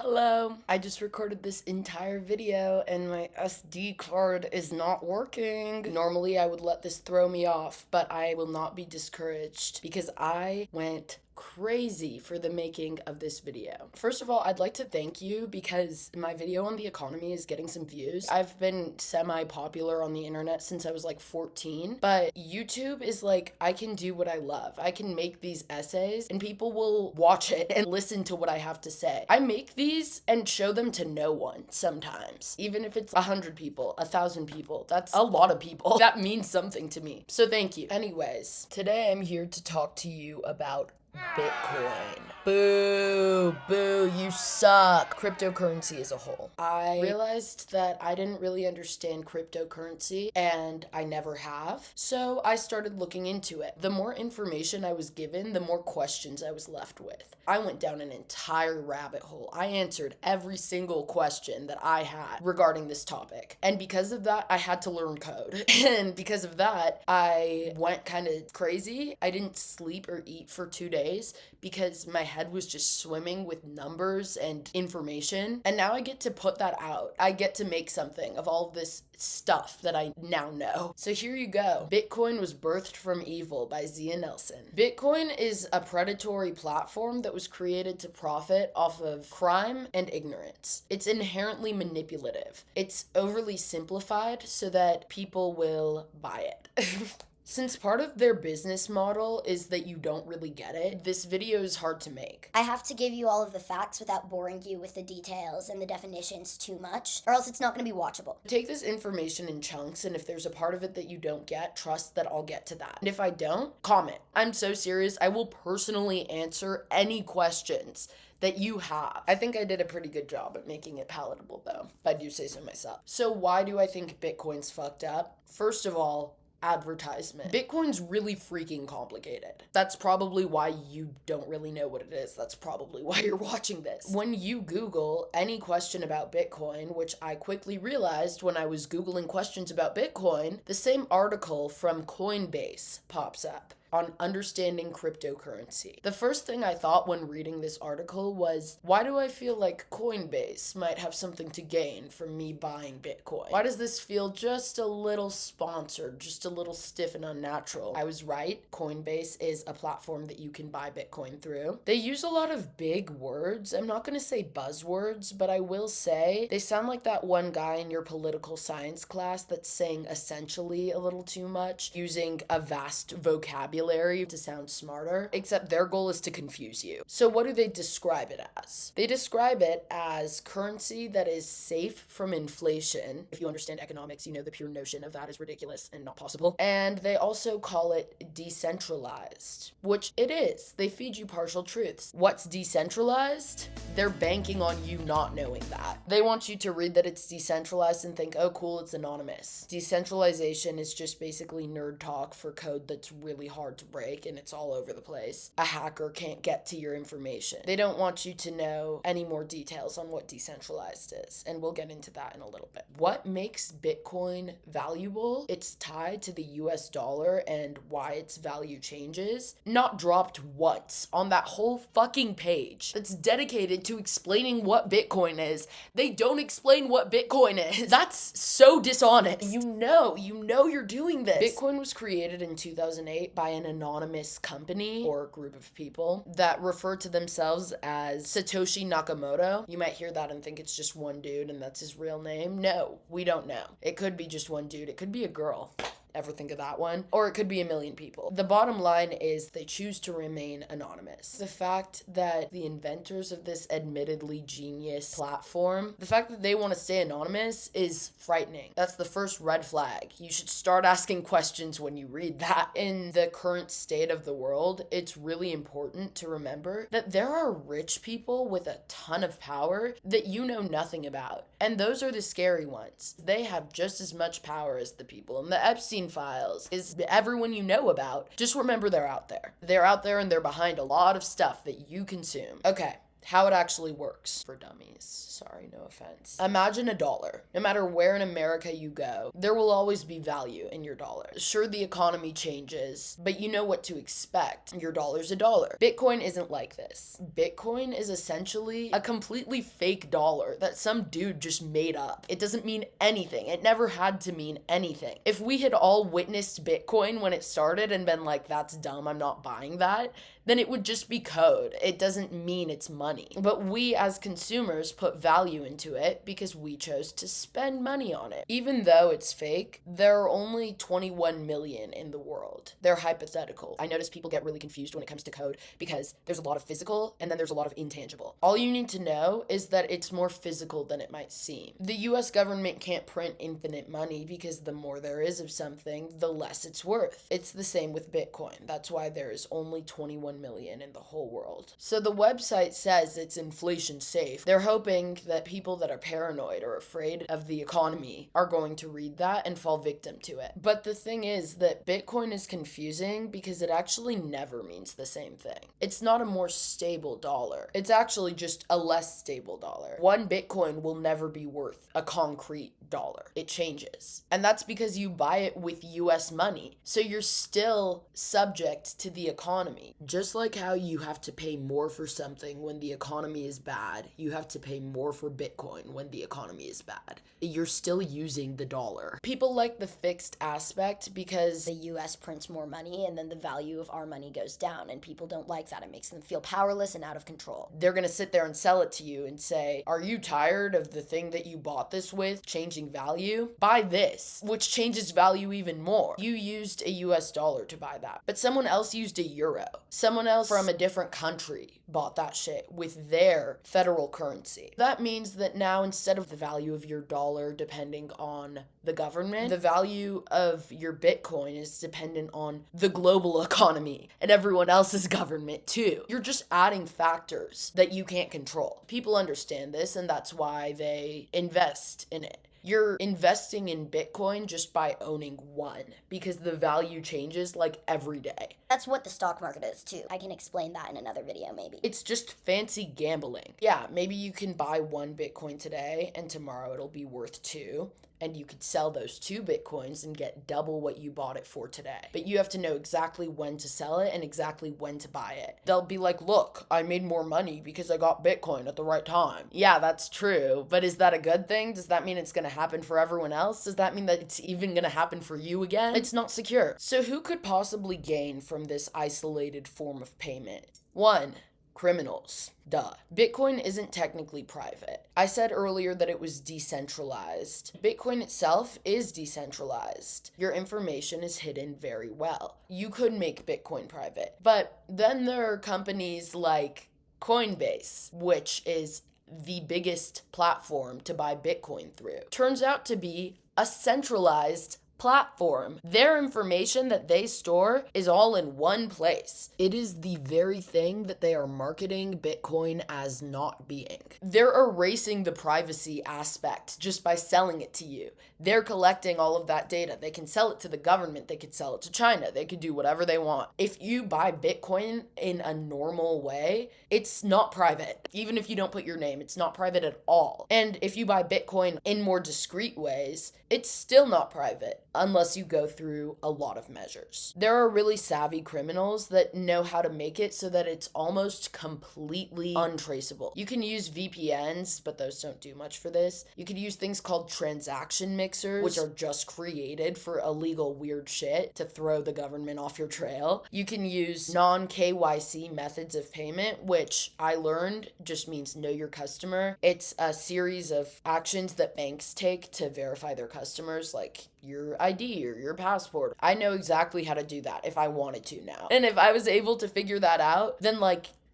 Hello. I just recorded this entire video and my SD card is not working. Normally I would let this throw me off, but I will not be discouraged because I went crazy for the making of this video. First of all, I'd like to thank you because my video on the economy is getting some views. I've been semi-popular on the internet since I was like 14, but YouTube is like, I can do what I love. I can make these essays and people will watch it and listen to what I have to say. I make these and show them to no one sometimes, even if it's 100 people, 1,000 people. That's a lot of people. That means something to me. So thank you. Anyways, today I'm here to talk to you about Bitcoin. Boo, you suck. Cryptocurrency as a whole. I realized that I didn't really understand cryptocurrency and I never have. So I started looking into it. The more information I was given, the more questions I was left with. I went down an entire rabbit hole. I answered every single question that I had regarding this topic. And because of that, I had to learn code. And because of that, I went kind of crazy. I didn't sleep or eat for 2 days because my head was just swimming with numbers and information. And now I get to put that out. I get to make something of all of this stuff that I now know. So here you go. Bitcoin was birthed from evil by Zia Nelson. Bitcoin is a predatory platform that was created to profit off of crime and ignorance. It's inherently manipulative. It's overly simplified so that people will buy it. Since part of their business model is that you don't really get it, this video is hard to make. I have to give you all of the facts without boring you with the details and the definitions too much, or else it's not going to be watchable. Take this information in chunks, and if there's a part of it that you don't get, trust that I'll get to that. And if I don't, comment. I'm so serious, I will personally answer any questions that you have. I think I did a pretty good job at making it palatable though, if I do say so myself. So why do I think Bitcoin's fucked up? First of all, advertisement. Bitcoin's really freaking complicated. That's probably why you don't really know what it is. That's probably why you're watching this. When you Google any question about Bitcoin, which I quickly realized when I was Googling questions about Bitcoin, the same article from Coinbase pops up on understanding cryptocurrency. The first thing I thought when reading this article was, why do I feel like Coinbase might have something to gain from me buying Bitcoin? Why does this feel just a little sponsored, just a little stiff and unnatural? I was right. Coinbase is a platform that you can buy Bitcoin through. They use a lot of big words. I'm not gonna say buzzwords, but I will say they sound like that one guy in your political science class that's saying essentially a little too much, using a vast vocabulary to sound smarter, except their goal is to confuse you. So what do they describe it as? They describe it as currency that is safe from inflation. If you understand economics, you know the pure notion of that is ridiculous and not possible. And they also call it decentralized, which it is. They feed you partial truths. What's decentralized? They're banking on you not knowing that. They want you to read that it's decentralized and think, oh cool, it's anonymous. Decentralization is just basically nerd talk for code that's really hard to break and it's all over the place. A hacker can't get to your information. They don't want you to know any more details on what decentralized is, and we'll get into that in a little bit. What makes Bitcoin valuable? It's tied to the US dollar and why its value changes. Not dropped once on that whole fucking page that's dedicated to explaining what Bitcoin is. They don't explain what Bitcoin is. That's so dishonest. You know you're doing this. Bitcoin was created in 2008 by an anonymous company or group of people that refer to themselves as Satoshi Nakamoto. You might hear that and think it's just one dude and that's his real name. No, we don't know. It could be just one dude. It could be a girl. Ever think of that one? Or it could be a million people. The bottom line is they choose to remain anonymous. The fact that the inventors of this admittedly genius platform, the fact that they want to stay anonymous is frightening. That's the first red flag. You should start asking questions when you read that. In the current state of the world, it's really important to remember that there are rich people with a ton of power that you know nothing about. And those are the scary ones. They have just as much power as the people in the Epstein files, is everyone you know about. Just remember they're out there. They're out there and they're behind a lot of stuff that you consume. Okay. how it actually works for dummies. Sorry, no offense. Imagine a dollar. No matter where in America you go, there will always be value in your dollar. Sure, the economy changes, but you know what to expect. Your dollar's a dollar. Bitcoin isn't like this. Bitcoin is essentially a completely fake dollar that some dude just made up. It doesn't mean anything. It never had to mean anything. If we had all witnessed Bitcoin when it started and been like, that's dumb, I'm not buying that, then it would just be code. It doesn't mean it's money. But we as consumers put value into it because we chose to spend money on it. Even though it's fake, there are only 21 million in the world. They're hypothetical. I notice people get really confused when it comes to code because there's a lot of physical and then there's a lot of intangible. All you need to know is that it's more physical than it might seem. The US government can't print infinite money because the more there is of something, the less it's worth. It's the same with Bitcoin. That's why there is only 21 million in the whole world. So the website says it's inflation safe. They're hoping that people that are paranoid or afraid of the economy are going to read that and fall victim to it. But the thing is that Bitcoin is confusing because it actually never means the same thing. It's not a more stable dollar. It's actually just a less stable dollar. One Bitcoin will never be worth a concrete dollar. It changes. And that's because you buy it with US money. So you're still subject to the economy. Just like how you have to pay more for something when the economy is bad, you have to pay more for Bitcoin when the economy is bad. You're still using the dollar. People like the fixed aspect because The US prints more money and then the value of our money goes down, and people don't like that. It makes them feel powerless and out of control. they're going to sit there and sell it to you and say, are you tired of the thing that you bought this with changing value? Buy this, which changes value even more. You used a US dollar to buy that, but someone else used a euro. Someone else from a different country bought that shit with their federal currency. That means that now, instead of the value of your dollar depending on the government, the value of your Bitcoin is dependent on the global economy and everyone else's government too. You're just adding factors that you can't control. People understand this, and that's why they invest in it. You're investing in Bitcoin just by owning one because the value changes like every day. That's what the stock market is too. I can explain that in another video maybe. It's just fancy gambling. Yeah, maybe you can buy one Bitcoin today and tomorrow it'll be worth two. And you could sell those 2 Bitcoins and get double what you bought it for today. But you have to know exactly when to sell it and exactly when to buy it. They'll be like, look, I made more money because I got Bitcoin at the right time. Yeah, that's true. But is that a good thing? Does that mean it's going to happen for everyone else? Does that mean that it's even going to happen for you again? It's not secure. So who could possibly gain from this isolated form of payment? 1. Criminals. Duh. Bitcoin isn't technically private. I said earlier that it was decentralized. Bitcoin itself is decentralized. Your information is hidden very well. You could make Bitcoin private. But then there are companies like Coinbase, which is the biggest platform to buy Bitcoin through. Turns out to be a centralized platform. Their information that they store is all in one place. It is the very thing that they are marketing Bitcoin as not being. They're erasing the privacy aspect just by selling it to you. They're collecting all of that data. They can sell it to the government. They could sell it to China. They could do whatever they want. If you buy Bitcoin in a normal way, it's not private. Even if you don't put your name, it's not private at all. And if you buy Bitcoin in more discreet ways, it's still not private unless you go through a lot of measures. There are really savvy criminals that know how to make it so that it's almost completely untraceable. You can use VPNs, but those don't do much for this. You could use things called transaction mixers, which are just created for illegal weird shit to throw the government off your trail. You can use non-KYC methods of payment, which I learned just means know your customer. It's a series of actions that banks take to verify their customers, like your ID or your passport. I know exactly how to do that if I wanted to now. And if I was able to figure that out, then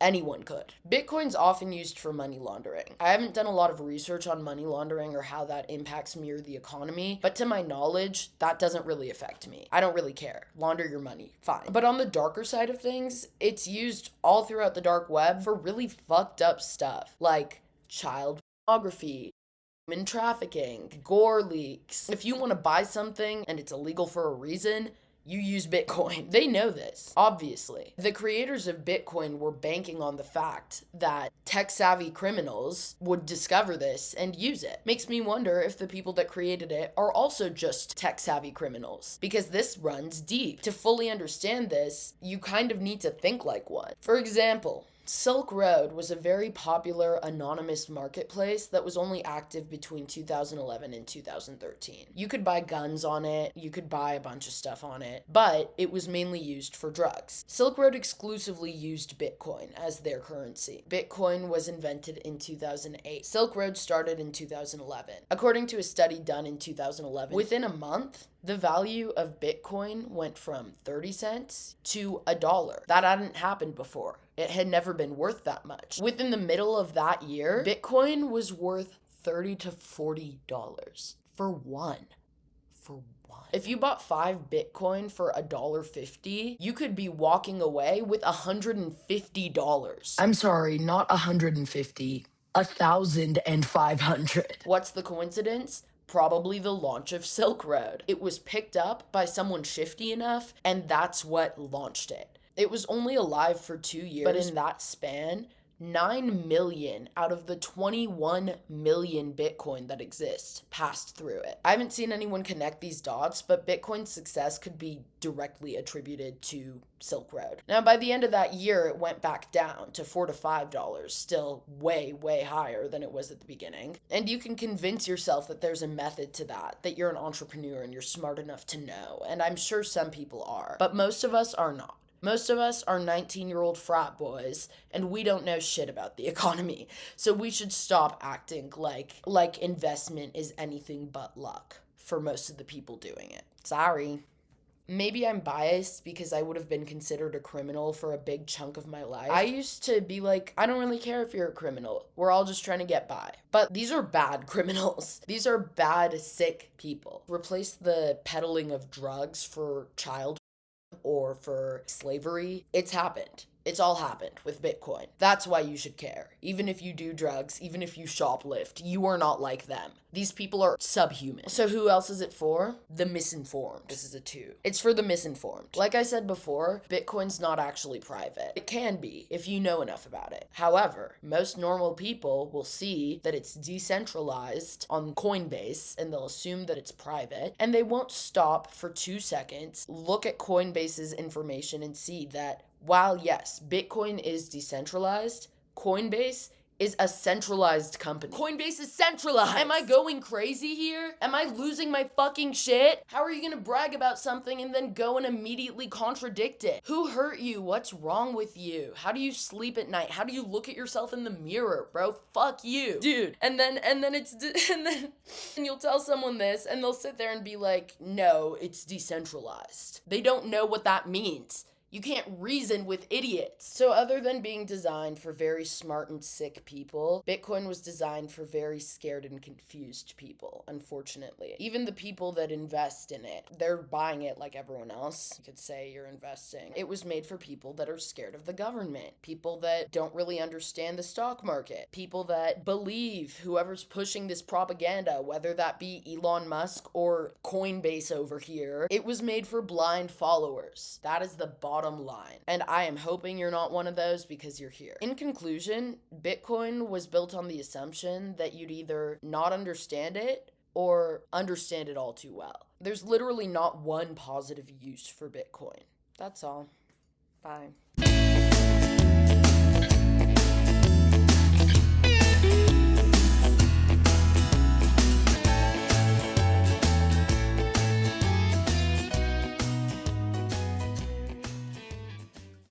anyone could. Bitcoin's often used for money laundering. I haven't done a lot of research on money laundering or how that impacts me or the economy, but to my knowledge, that doesn't really affect me. I don't really care. Launder your money, fine. But on the darker side of things, it's used all throughout the dark web for really fucked up stuff, like child pornography, human trafficking, gore leaks. If you want to buy something and it's illegal for a reason, You use Bitcoin. They know this, obviously. The creators of Bitcoin were banking on the fact that tech-savvy criminals would discover this and use it. Makes me wonder if the people that created it are also just tech-savvy criminals, because this runs deep. To fully understand this, you kind of need to think like one. For example, Silk Road was a very popular anonymous marketplace that was only active between 2011 and 2013. You could buy guns on it, you could buy a bunch of stuff on it, but it was mainly used for drugs. Silk Road exclusively used Bitcoin as their currency. Bitcoin was invented in 2008. Silk Road started in 2011. According to a study done in 2011, within a month, the value of Bitcoin went from 30 cents to $1. That hadn't happened before. It had never been worth that much. Within the middle of that year, Bitcoin was worth $30 to $40 for one. If you bought 5 Bitcoin for $1.50, you could be walking away with $150. I'm sorry, not 150, 1,500. What's the coincidence? Probably the launch of Silk Road. It was picked up by someone shifty enough, and that's what launched it. It was only alive for 2 years, but in that span, 9 million out of the 21 million Bitcoin that exist passed through it. I haven't seen anyone connect these dots, but Bitcoin's success could be directly attributed to Silk Road. Now, by the end of that year, it went back down to $4 to $5, still way, way higher than it was at the beginning. And you can convince yourself that there's a method to that you're an entrepreneur and you're smart enough to know. And I'm sure some people are, but most of us are not. Most of us are 19-year-old frat boys, and we don't know shit about the economy. So we should stop acting like investment is anything but luck for most of the people doing it. Sorry. Maybe I'm biased because I would have been considered a criminal for a big chunk of my life. I used to be like, I don't really care if you're a criminal. We're all just trying to get by. But these are bad criminals. These are bad, sick people. Replace the peddling of drugs for child or for slavery. It's happened. It's all happened with Bitcoin. That's why you should care. Even if you do drugs, even if you shoplift, you are not like them. These people are subhuman. So who else is it for? The misinformed. This is a 2. It's for the misinformed. Like I said before, Bitcoin's not actually private. It can be if you know enough about it. However, most normal people will see that it's decentralized on Coinbase and they'll assume that it's private, and they won't stop for 2 seconds, look at Coinbase's information and see that while yes, Bitcoin is decentralized, Coinbase is a centralized company. Coinbase is centralized! Am I going crazy here? Am I losing my fucking shit? How are you gonna brag about something and then go and immediately contradict it? Who hurt you? What's wrong with you? How do you sleep at night? How do you look at yourself in the mirror, bro? Fuck you. Dude, and then you'll tell someone this and they'll sit there and be like, no, it's decentralized. They don't know what that means. You can't reason with idiots. So other than being designed for very smart and sick people, Bitcoin was designed for very scared and confused people, unfortunately. Even the people that invest in it, they're buying it like everyone else. You could say you're investing. It was made for people that are scared of the government, people that don't really understand the stock market, people that believe whoever's pushing this propaganda, whether that be Elon Musk or Coinbase over here. It was made for blind followers. That is the bottom line. And I am hoping you're not one of those because you're here. In conclusion, Bitcoin was built on the assumption that you'd either not understand it or understand it all too well. There's literally not one positive use for Bitcoin. That's all. Bye.